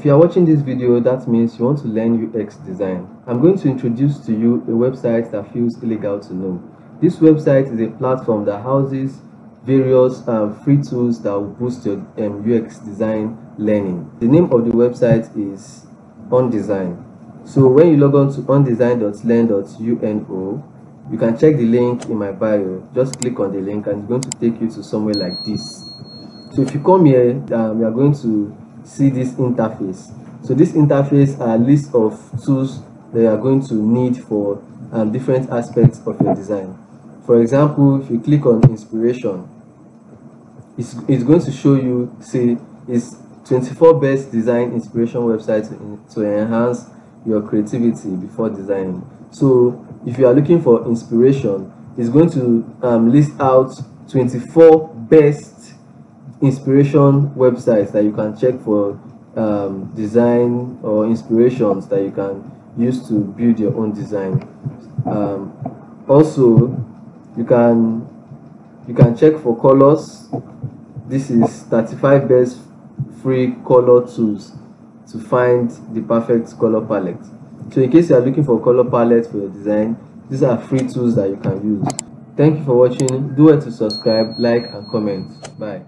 If you are watching this video, that means you want to learn UX design. I'm going to introduce to you a website that feels illegal to know. This website is a platform that houses various free tools that will boost your UX design learning. The name of the website is OnDesign. So when you log on to ondesign.learn.uno, you can check the link in my bio. Just click on the link and it's going to take you to somewhere like this. So if you come here, you are going to see this interface. So this interface are a list of tools that you are going to need for different aspects of your design. For example, if you click on inspiration, it's going to show you, say, it's 24 best design inspiration websites to enhance your creativity before designing. So if you are looking for inspiration, it's going to list out 24 best inspiration websites that you can check for design or inspirations that you can use to build your own design. Also, you can check for colors. This is 35 best free color tools to find the perfect color palette. So in case you are looking for a color palette for your design, these are free tools that you can use. Thank you for watching. Do well to subscribe, like and comment. Bye.